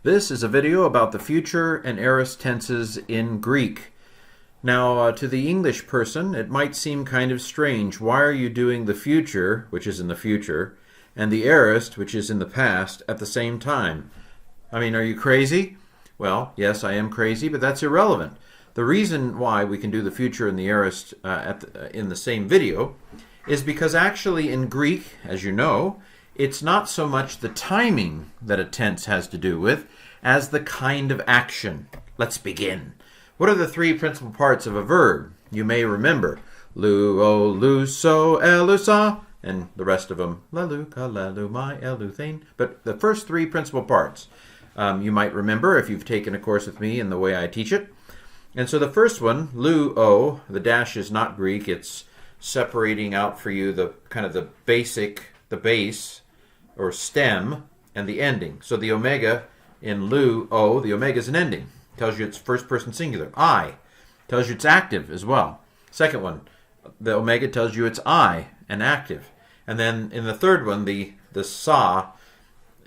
This is a video about the future and aorist tenses in Greek. Now, to the English person, it might seem kind of strange. Why are you doing the future, which is in the future, and the aorist, which is in the past, at the same time? I mean, are you crazy? Well, yes, I am crazy, but that's irrelevant. The reason why we can do the future and the aorist in the same video is because actually in Greek, as you know, it's not so much the timing that a tense has to do with as the kind of action. Let's begin. What are the three principal parts of a verb? You may remember luo, luso, elusa, and the rest of them lelu, kalelu, my, eluthain. But the first three principal parts, you might remember if you've taken a course with me in the way I teach it. And so the first one, luo, the dash is not Greek. It's separating out for you the kind of the basic, the base, or stem, and the ending. So the omega in luo, the omega is an ending. Tells you it's first person singular. I tells you it's active as well. Second one, the omega tells you it's I and active. And then in the third one, the sa,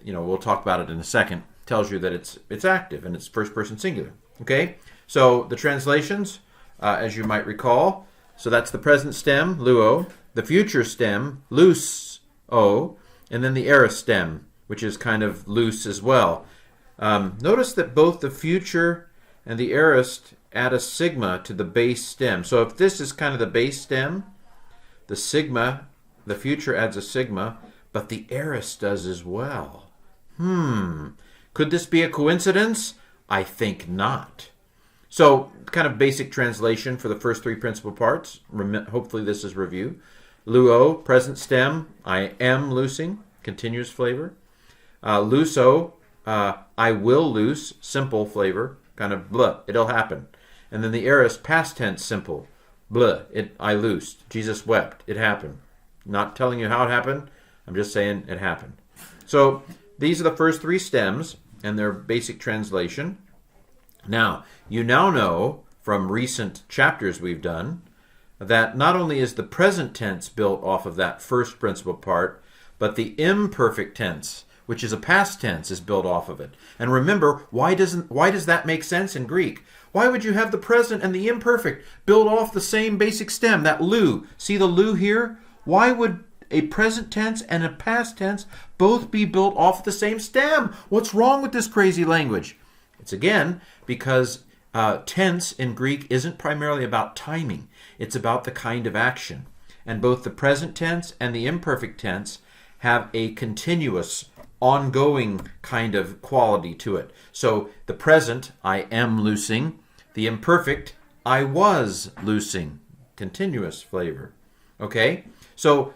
we'll talk about it in a second, tells you that it's active and it's first person singular. Okay? So the translations, as you might recall, so that's the present stem, luo, the future stem, luso, and then the aorist stem, which is kind of loose as well. Notice that both the future and the aorist add a sigma to the base stem. So if this is kind of the base stem, the sigma, the future adds a sigma, but the aorist does as well. Could this be a coincidence? I think not. So kind of basic translation for the first three principal parts. Hopefully this is review. Luo, present stem, I am loosing, continuous flavor. Luso, I will loose, simple flavor, kind of blah, it'll happen. And then the aorist, past tense, simple, blah, I loosed. Jesus wept, it happened. Not telling you how it happened, I'm just saying it happened. So these are the first three stems and their basic translation. Now, you now know from recent chapters we've done that not only is the present tense built off of that first principal part, but the imperfect tense, which is a past tense, is built off of it. And remember, why does that make sense in Greek? Why would you have the present and the imperfect built off the same basic stem, that lu? See the lu here? Why would a present tense and a past tense both be built off the same stem? What's wrong with this crazy language? It's again because tense in Greek isn't primarily about timing. It's about the kind of action. And both the present tense and the imperfect tense have a continuous, ongoing kind of quality to it. So the present, I am loosing. The imperfect, I was loosing. Continuous flavor. Okay? So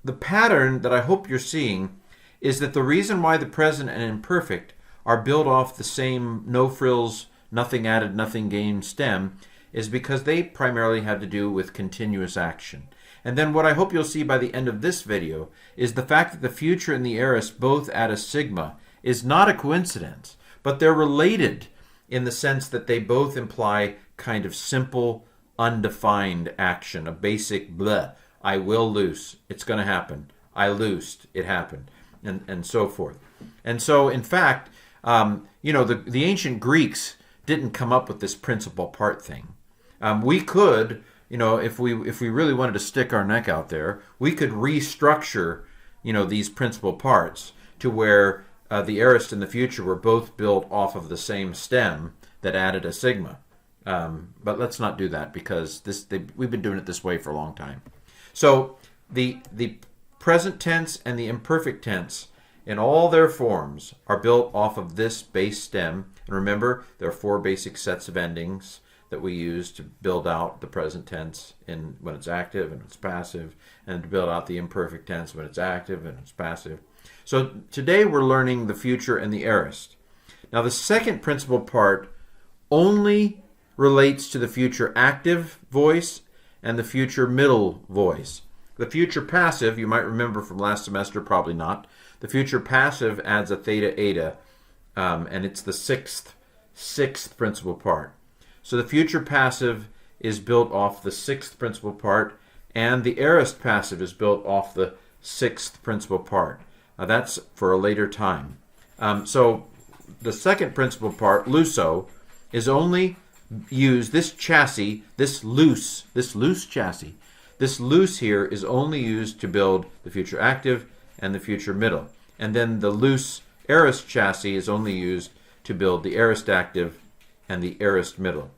the pattern that I hope you're seeing is that the reason why the present and imperfect are built off the same no frills, nothing added, nothing gained stem is because they primarily have to do with continuous action. And then what I hope you'll see by the end of this video is the fact that the future and the aorist both add a sigma is not a coincidence, but they're related in the sense that they both imply kind of simple, undefined action, a basic blah. I will loose. It's going to happen. I loosed. It happened. And so forth. And so, in fact, the ancient Greeks didn't come up with this principal part thing. We could, if we really wanted to stick our neck out there, we could restructure, these principal parts to where the aorist and the future were both built off of the same stem that added a sigma. But let's not do that because we've been doing it this way for a long time. So the present tense and the imperfect tense in all their forms are built off of this base stem. And remember, there are four basic sets of endings that we use to build out the present tense when it's active and it's passive, and to build out the imperfect tense when it's active and it's passive. So today we're learning the future and the aorist. Now the second principal part only relates to the future active voice and the future middle voice. The future passive, you might remember from last semester, probably not. The future passive adds a theta eta, and it's the sixth principal part. So the future passive is built off the sixth principal part, and the aorist passive is built off the sixth principal part. That's for a later time. So the second principal part, luso, is only used, this chassis, this loose chassis, this loose here is only used to build the future active and the future middle. And then the loose aorist chassis is only used to build the aorist active and the aorist middle.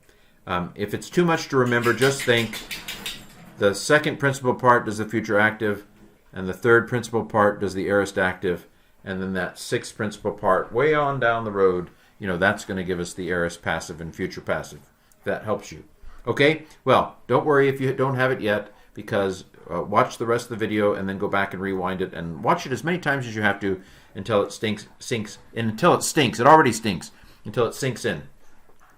If it's too much to remember, just think the second principal part does the future active, and the third principal part does the aorist active, and then that sixth principal part way on down the road, that's going to give us the aorist passive and future passive. If that helps you. Okay? Well, don't worry if you don't have it yet, because watch the rest of the video and then go back and rewind it and watch it as many times as you have to until it sinks, until it stinks. It already stinks, until it sinks in.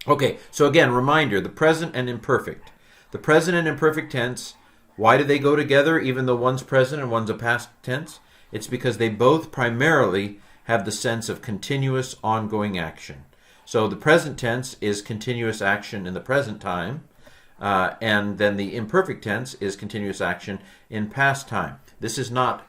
Okay, so again, reminder, the present and imperfect. The present and imperfect tense, why do they go together even though one's present and one's a past tense? It's because they both primarily have the sense of continuous ongoing action. So the present tense is continuous action in the present time, and then the imperfect tense is continuous action in past time. This is not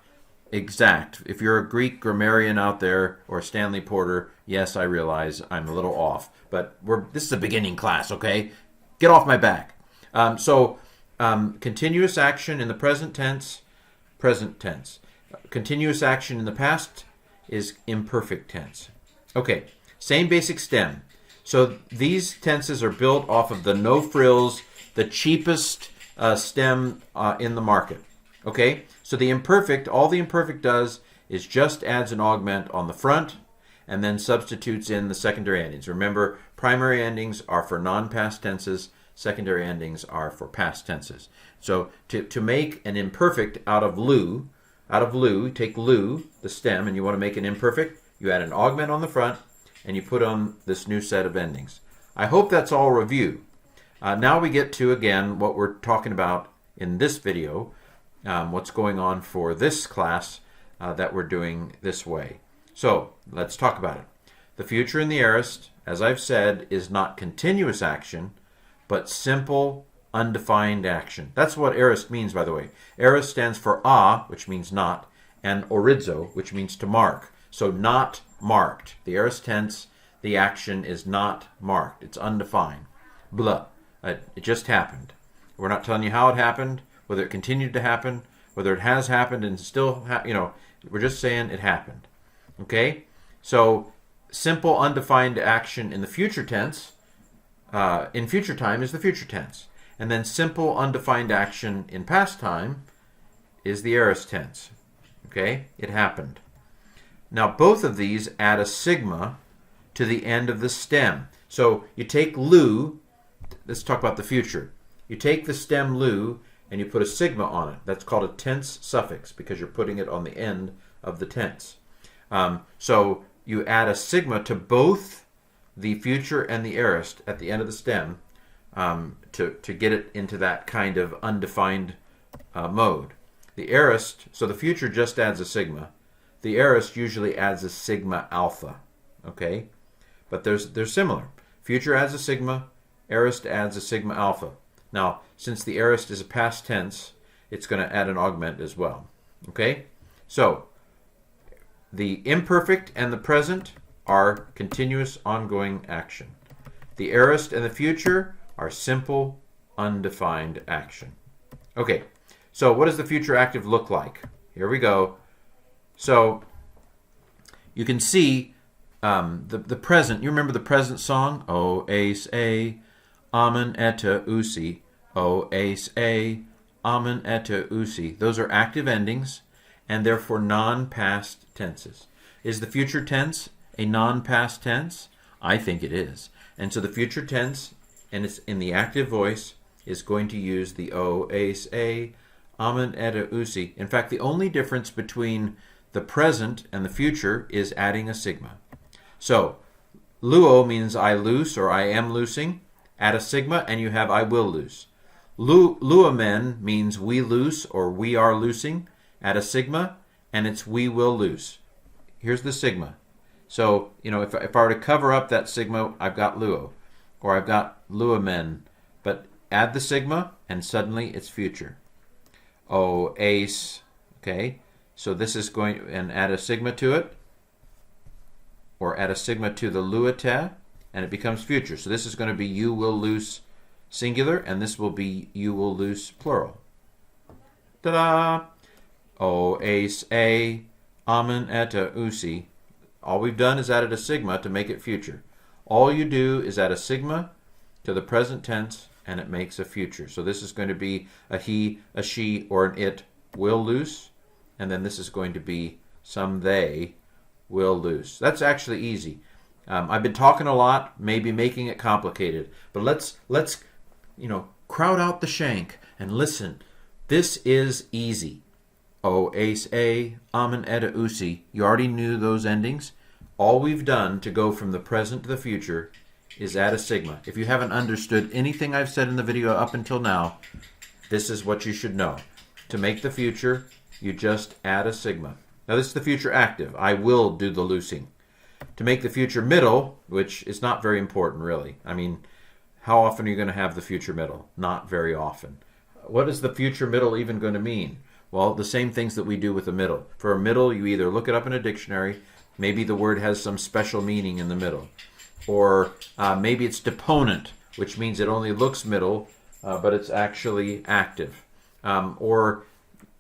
exact. If you're a Greek grammarian out there or Stanley Porter, yes, I realize I'm a little off, but this is a beginning class, okay? Get off my back. Continuous action in the present tense. Continuous action in the past is imperfect tense. Okay, same basic stem. So these tenses are built off of the no frills, the cheapest stem in the market. Okay, so the imperfect, all the imperfect does is just adds an augment on the front and then substitutes in the secondary endings. Remember, primary endings are for non-past tenses, secondary endings are for past tenses. So to make an imperfect out of lu, take lu, the stem, and you want to make an imperfect, you add an augment on the front and you put on this new set of endings. I hope that's all review. Now we get to, again, what we're talking about in this video, what's going on for this class that we're doing this way. So let's talk about it. The future in the aorist, as I've said, is not continuous action, but simple, undefined action. That's what aorist means, by the way. Aorist stands for a, which means not, and orizo, which means to mark. So not marked. The aorist tense, the action is not marked. It's undefined. Blah. It just happened. We're not telling you how it happened, whether it continued to happen, whether it has happened and still, we're just saying it happened. Okay? So simple, undefined action in the future tense, in future time is the future tense. And then simple, undefined action in past time is the aorist tense. Okay? It happened. Now, both of these add a sigma to the end of the stem. So you take lu, let's talk about the future. You take the stem lu and you put a sigma on it. That's called a tense suffix because you're putting it on the end of the tense. So you add a sigma to both the future and the aorist at the end of the stem to get it into that kind of undefined mode. The aorist, so the future just adds a sigma. The aorist usually adds a sigma alpha. Okay? But they're similar. Future adds a sigma, aorist adds a sigma alpha. Now, since the aorist is a past tense, it's going to add an augment as well. Okay? So, the imperfect and the present are continuous ongoing action. The aorist and the future are simple, undefined action. Okay, so what does the future active look like? Here we go. So, you can see the present. You remember the present song? O ace a, amen eta usi. O ace a, amen eta usi. Those are active endings, and therefore non-past tenses. Is the future tense a non-past tense? I think it is. And so the future tense, and it's in the active voice, is going to use the o ace a, amen eta usi. In fact, the only difference between the present and the future is adding a sigma. So, luo means I loose or I am loosing. Add a sigma and you have I will loose. Luamen means we loose or we are loosing. Add a sigma and it's we will loose. Here's the sigma. So, if I were to cover up that sigma, I've got luo or I've got luamen. But add the sigma and suddenly it's future. O ace, okay. So this is going, and add a sigma to it. or add a sigma to the luete, and it becomes future. So this is going to be you will loose singular, and this will be you will loose plural. Ta-da! O ace a amen eta usi. All we've done is added a sigma to make it future. All you do is add a sigma to the present tense, and it makes a future. So this is going to be a he, a she, or an it will loose, and then this is going to be some they will loose. That's actually easy. I've been talking a lot, maybe making it complicated, but let's crowd out the shank and listen. This is easy. O ace a amen eta usi. You already knew those endings. All we've done to go from the present to the future is add a sigma. If you haven't understood anything I've said in the video up until now, this is what you should know. To make the future, you just add a sigma. Now this is the future active. I will do the loosing. To make the future middle, which is not very important really. I mean, how often are you going to have the future middle? Not very often. What is the future middle even going to mean? Well, the same things that we do with the middle. For a middle, you either look it up in a dictionary, maybe the word has some special meaning in the middle, or maybe it's deponent, which means it only looks middle, but it's actually active. Or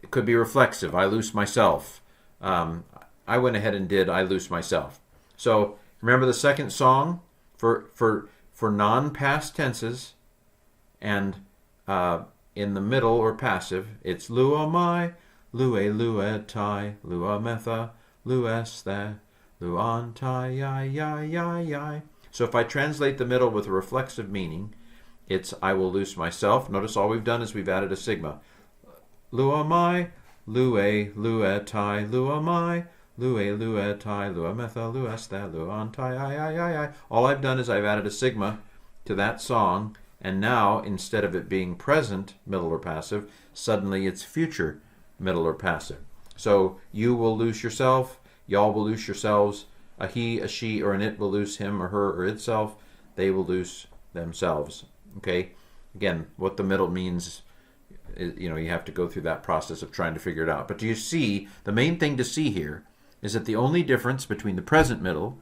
it could be reflexive. I loose myself. I went ahead and did I loose myself. So remember the second song for non-past tenses, and in the middle or passive, it's lua mai, lue luetai, lua metha, luesthe, luantai, yai. So if I translate the middle with a reflexive meaning, it's I will loose myself. Notice all we've done is we've added a sigma. Lua mai, lue luetai, lua mai, lue luetai, lua metha, luesthe, luantai, yai. All I've done is I've added a sigma to that song. And now, instead of it being present, middle or passive, suddenly it's future, middle or passive. So you will loose yourself, y'all will loose yourselves, a he, a she, or an it will loose him or her or itself, they will loose themselves. Okay? Again, what the middle means, you have to go through that process of trying to figure it out. But do you see, the main thing to see here is that the only difference between the present middle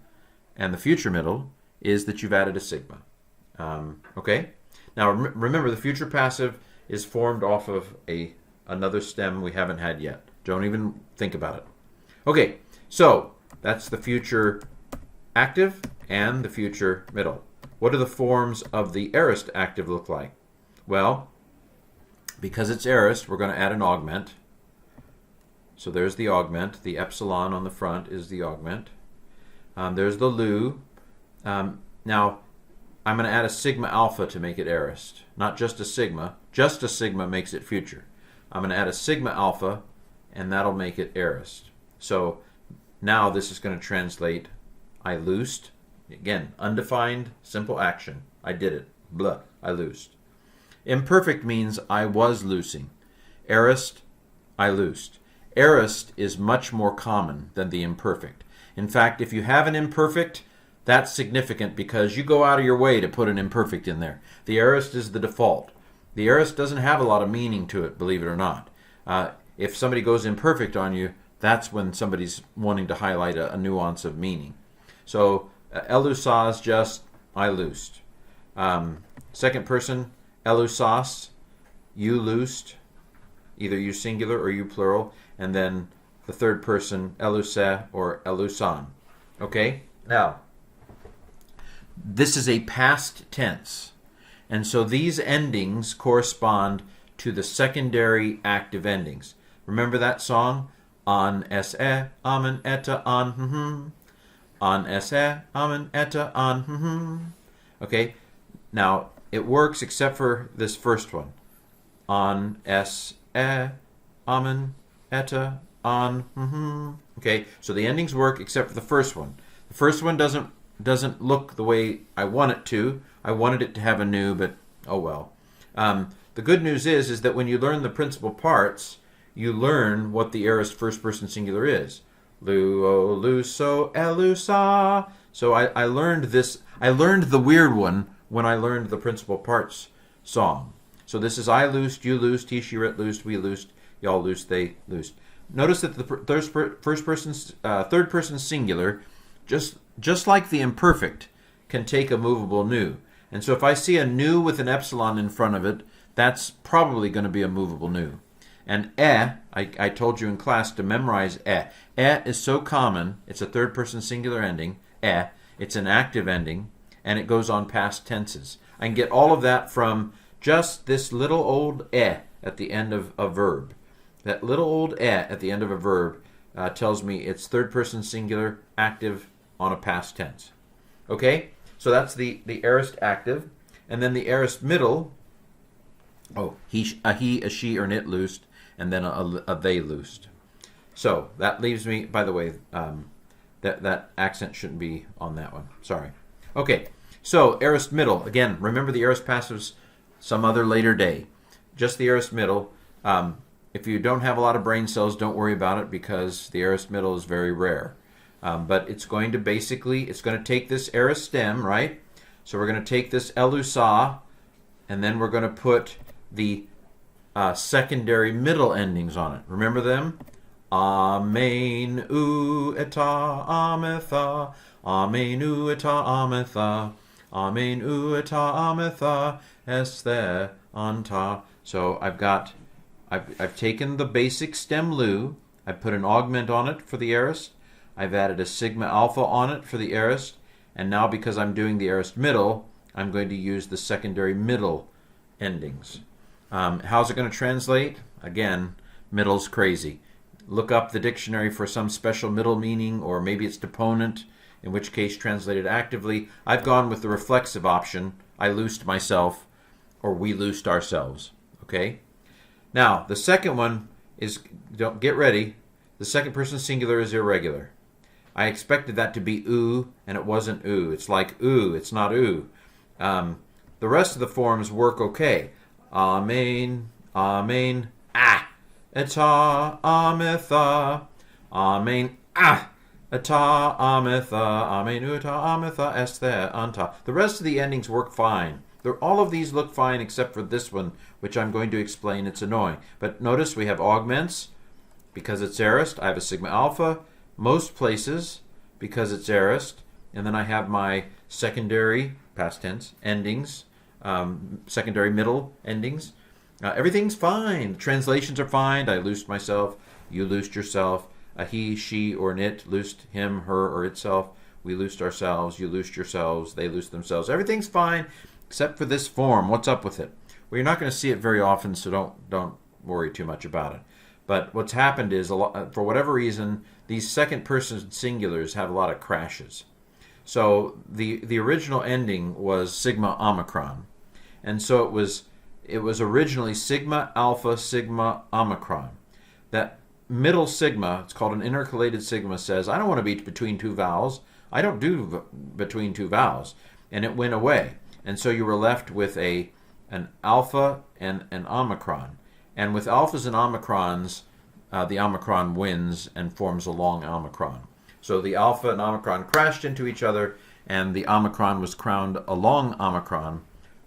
and the future middle is that you've added a sigma. Okay? Now remember, the future passive is formed off of another stem we haven't had yet. Don't even think about it. Okay, so that's the future active and the future middle. What do the forms of the aorist active look like? Well, because it's aorist, we're going to add an augment. So there's the augment. The epsilon on the front is the augment. There's the lu. Now, I'm going to add a sigma alpha to make it aorist. Not just a sigma. Just a sigma makes it future. I'm going to add a sigma alpha, and that'll make it aorist. So now this is going to translate I loosed. Again, undefined, simple action. I did it. Blah. I loosed. Imperfect means I was loosing. Aorist, I loosed. Aorist is much more common than the imperfect. In fact, if you have an imperfect, that's significant because you go out of your way to put an imperfect in there. The aorist is the default. The aorist doesn't have a lot of meaning to it, believe it or not. If somebody goes imperfect on you, that's when somebody's wanting to highlight a nuance of meaning. So elusas, just I loosed. Second person, elusas, you loosed, either you singular or you plural. And then the third person, eluse or elusan. Okay? Now, this is a past tense. And so these endings correspond to the secondary active endings. Remember that song? On se, amen, eta, on, On se, amen, eta, on, Okay? Now, it works except for this first one. On se, amen, eta, on, Okay? So the endings work except for the first one. The first one doesn't look the way I want it to. I wanted it to have a nu, but oh well. The good news is that when you learn the principal parts, you learn what the aorist first person singular is. Luo, luso, elusa. So I learned this. I learned the weird one when I learned the principal parts song. So this is I loosed, you loosed, he, she, it loosed, we loosed, y'all loosed, they loosed. Notice that the third person singular just like the imperfect can take a movable nu. And so if I see a nu with an epsilon in front of it, that's probably going to be a movable nu. And I told you in class to memorize E. E is so common, it's a third person singular ending, E. It's an active ending, and it goes on past tenses. I can get all of that from just this little old E at the end of a verb. That little old E at the end of a verb tells me it's third person singular, active on a past tense. Okay? So that's the aorist active. And then the aorist middle, a he, a she, or an it loosed, and then a they loosed. So that leaves me, by the way, that accent shouldn't be on that one. Sorry. Okay, so aorist middle. Again, remember the aorist passives some other later day. Just the aorist middle. If you don't have a lot of brain cells, don't worry about it because the aorist middle is very rare. But it's going to take this aorist stem, right? So we're going to take this elusa, and then we're going to put the secondary middle endings on it. Remember them? Amen, u, eta, ametha. Amen, u, eta, ametha. Amen, u, eta, ametha. Esthe, anta. So I've taken the basic stem lu. I put an augment on it for the aorist. I've added a sigma alpha on it for the aorist. And now because I'm doing the aorist middle, I'm going to use the secondary middle endings. How's it going to translate? Again, middle's crazy. Look up the dictionary for some special middle meaning, or maybe it's deponent, in which case translated actively. I've gone with the reflexive option. I loosed myself, or we loosed ourselves. Okay? Now, the second one is, get ready, the second person singular is irregular. I expected that to be oo, and it wasn't oo. It's like oo, it's not oo. The rest of the forms work okay. Amen, amen, eta, ametha, amen, eta, ametha, amen, uta, ametha, esthe, anta. The rest of the endings work fine. All of these look fine except for this one, which I'm going to explain. It's annoying. But notice we have augments because it's aorist. I have a sigma alpha most places because it's aorist. And then I have my secondary, past tense, endings, secondary middle endings. Everything's fine. The translations are fine. I loosed myself. You loosed yourself. A he, she, or an it loosed him, her, or itself. We loosed ourselves. You loosed yourselves. They loosed themselves. Everything's fine except for this form. What's up with it? Well, you're not going to see it very often, so don't worry too much about it. But what's happened is, for whatever reason, these second-person singulars have a lot of crashes. So the original ending was sigma omicron, and so it was originally sigma alpha sigma omicron. That middle sigma, it's called an intercalated sigma, says I don't want to be between two vowels. I don't do between two vowels, and it went away. And so you were left with an alpha and an omicron. And with alphas and omicrons, the omicron wins and forms a long omicron. So the alpha and omicron crashed into each other, and the omicron was crowned a long omicron,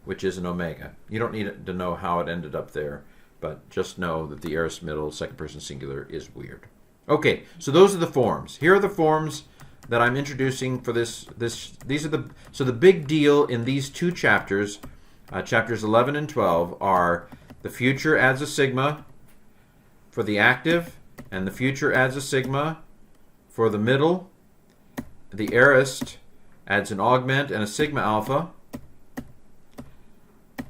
which is an omega. You don't need to know how it ended up there, but just know that the aorist middle, second person singular, is weird. Okay, so those are the forms. Here are the forms that I'm introducing for this. These are the big deal in these two chapters, chapters 11 and 12, are the future adds a sigma for the active, and the future adds a sigma for the middle. The aorist adds an augment and a sigma alpha,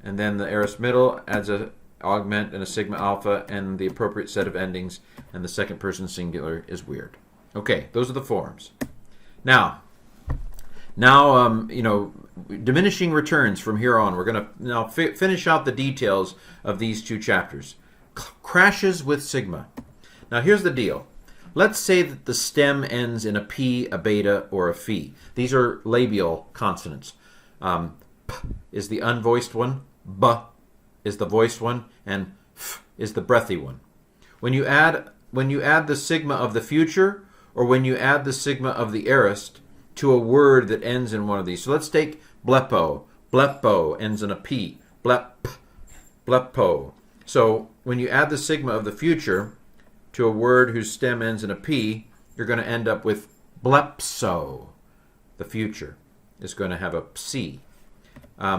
and then the aorist middle adds an augment and a sigma alpha and the appropriate set of endings, and the second person singular is weird. Okay, those are the forms. Now, diminishing returns from here on. We're going to now finish out the details of these two chapters. Crashes with sigma. Now, here's the deal. Let's say that the stem ends in a P, a beta, or a phi. These are labial consonants. P is the unvoiced one, B is the voiced one, and F is the breathy one. When you add the sigma of the future, or when you add the sigma of the aorist to a word that ends in one of these. So let's take blepo. Blepo ends in a P. Blep, blepo. So when you add the sigma of the future to a word whose stem ends in a P, you're going to end up with blepso. the future, is going to have a psi.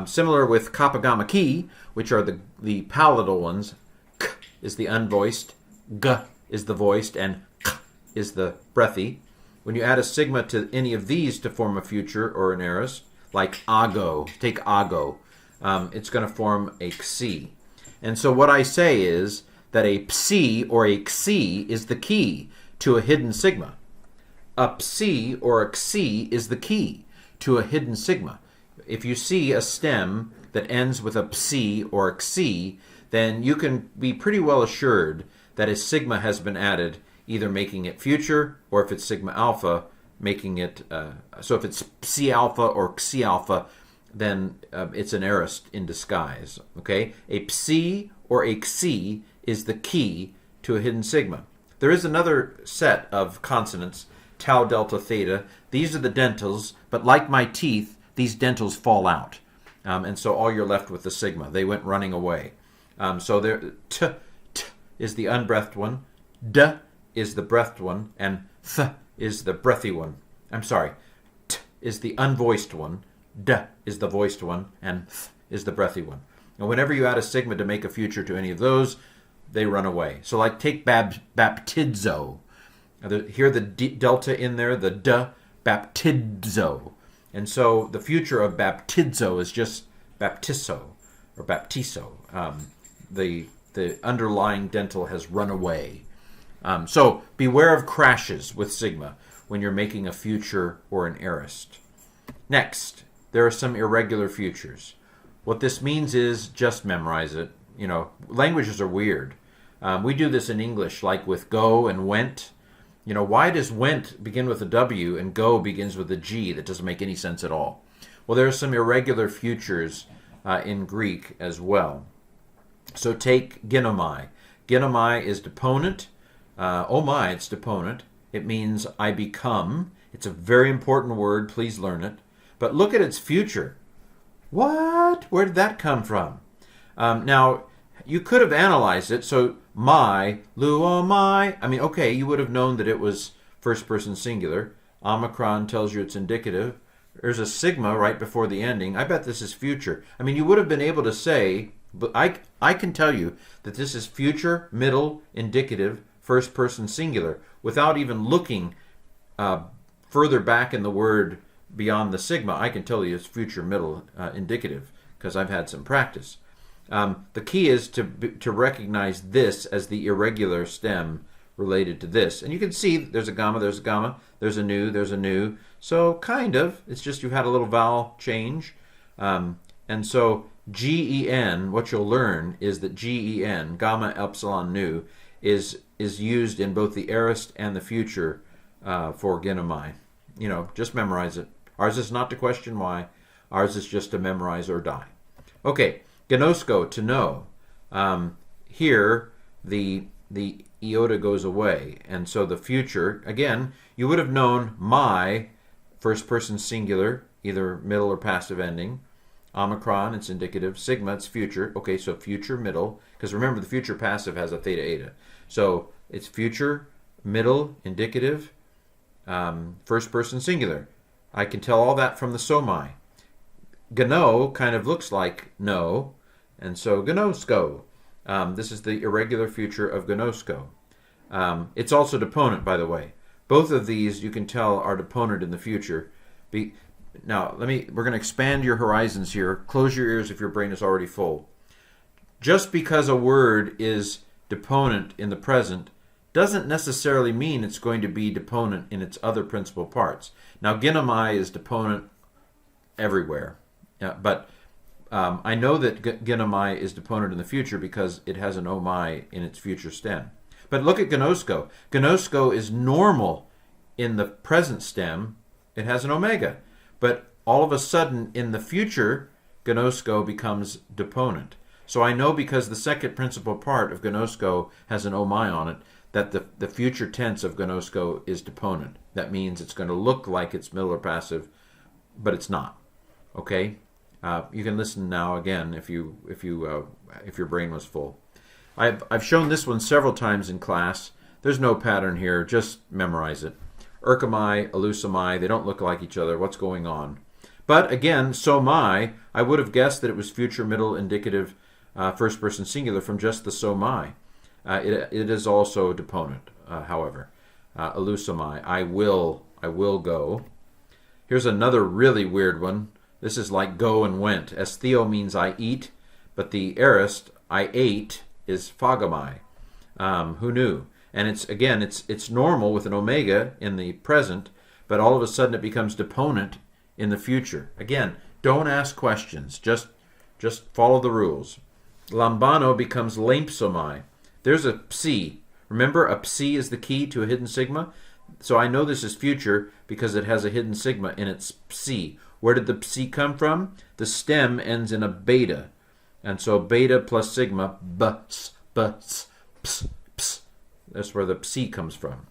Similar with kappa, gamma, chi, which are the palatal ones. K is the unvoiced, g is the voiced, and k is the breathy. When you add a sigma to any of these to form a future or an aorist, like ago, take ago, it's going to form a xi. And so what I say is that a psi or a xi is the key to a hidden sigma. A psi or a xi is the key to a hidden sigma. If you see a stem that ends with a psi or a xi, then you can be pretty well assured that a sigma has been added, either making it future, or if it's sigma alpha, making it, so if it's psi alpha or xi alpha, then it's an aorist in disguise. Okay? A psi or a xi is the key to a hidden sigma. There is another set of consonants, tau, delta, theta. These are the dentals, but like my teeth, these dentals fall out. And so all you're left with the sigma. They went running away. So there, t is the unbreathed one, d is the breathed one, and th is the breathy one. I'm sorry, t is the unvoiced one, d is the voiced one, and th is the breathy one. And whenever you add a sigma to make a future to any of those, they run away. So like take baptizo. Hear the delta in there, the d, baptizo. And so the future of baptizo is just baptizo or baptizo. The underlying dental has run away. So beware of crashes with sigma when you're making a future or an aorist. Next, there are some irregular futures. What this means is just memorize it. You know, languages are weird. We do this in English, like with go and went. You know, why does went begin with a W and go begins with a G? That doesn't make any sense at all. Well, there are some irregular futures in Greek as well. So take ginomai. Ginomai is deponent. Oh my, it's deponent. It means I become. It's a very important word. Please learn it. But look at its future. What? Where did that come from? Now, you could have analyzed it. So my, luomai. I mean, okay, you would have known that it was first person singular. Omicron tells you it's indicative. There's a sigma right before the ending. I bet this is future. I mean, you would have been able to say, but I can tell you that this is future, middle, indicative, first person singular, without even looking further back in the word beyond the sigma. I can tell you it's future, middle, indicative, because I've had some practice. The key is to recognize this as the irregular stem related to this. And you can see there's a gamma, there's a nu, there's a nu. So kind of, it's just you've had a little vowel change. And so gen, what you'll learn is that gen, gamma, epsilon, nu, is used in both the aorist and the future for ginomai. You know, just memorize it. Ours is not to question why. Ours is just to memorize or die. Okay, gnosko, to know. Here, the iota goes away. And so the future, again, you would have known my, first person singular, either middle or passive ending. Omicron, it's indicative. Sigma, it's future. Okay, so future, middle. Because remember, the future passive has a theta eta. So it's future, middle, indicative, first person singular. I can tell all that from the somai. Gno kind of looks like no, and so gnosko. This is the irregular future of gnosko. It's also deponent, by the way. Both of these you can tell are deponent in the future. Now, we're going to expand your horizons here. Close your ears if your brain is already full. Just because a word is deponent in the present doesn't necessarily mean it's going to be deponent in its other principal parts. Now, ginomai is deponent everywhere. But I know that ginomai is deponent in the future because it has an omai in its future stem. But look at gnosko. Gnosko is normal in the present stem. It has an omega. But all of a sudden, in the future, gnosko becomes deponent. So I know because the second principal part of gnosko has an omai on it, that the future tense of gnosko is deponent. That means it's going to look like it's middle or passive, but it's not. Okay? You can listen now again if your brain was full. I've shown this one several times in class. There's no pattern here. Just memorize it. Erkamai, Elusomai, they don't look like each other. What's going on? But again, somai, I would have guessed that it was future middle indicative first person singular from just the somai. It is also deponent, however. Elusomai, I will go. Here's another really weird one. This is like go and went. Estheo means I eat, but the aorist, I ate, is phagamai. Who knew? And it's normal with an omega in the present, but all of a sudden it becomes deponent in the future. Again, don't ask questions. Just follow the rules. Lambano becomes lampsomai. There's a psi. Remember, a psi is the key to a hidden sigma? So I know this is future because it has a hidden sigma in its psi. Where did the psi come from? The stem ends in a beta. And so beta plus sigma, bs, ps, ps. That's where the psi comes from.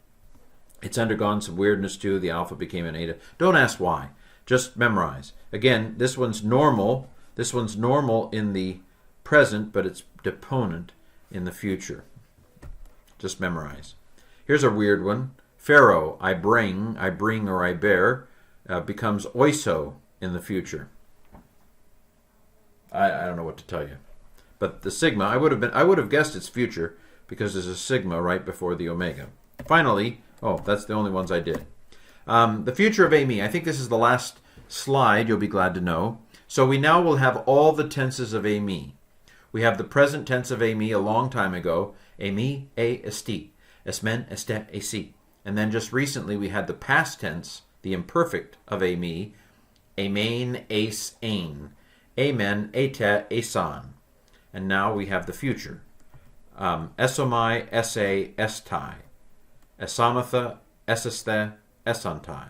It's undergone some weirdness too. The alpha became an eta. Don't ask why. Just memorize. Again, this one's normal. This one's normal in the present, but it's deponent in the future. Just memorize. Here's a weird one. Pharaoh, I bring or I bear, becomes oiso in the future. I don't know what to tell you. But the sigma, I would have guessed it's future because there's a sigma right before the omega. Finally, that's the only ones I did. The future of Amy. I think this is the last slide, you'll be glad to know. So we now will have all the tenses of Amy. We have the present tense of Amy a long time ago. Amy, esti, esmen, este, esi. And then just recently we had the past tense, the imperfect of Amy. Amen, ace, ain. Amen, ete, esan. And now we have the future. Esomai, esse, estai. Esamatha, eseste, esantai.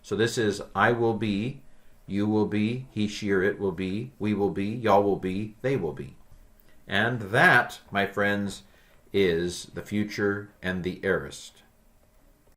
So this is I will be, you will be, he, she, or it will be, we will be, y'all will be, they will be. And that, my friends, is the future and the aorist.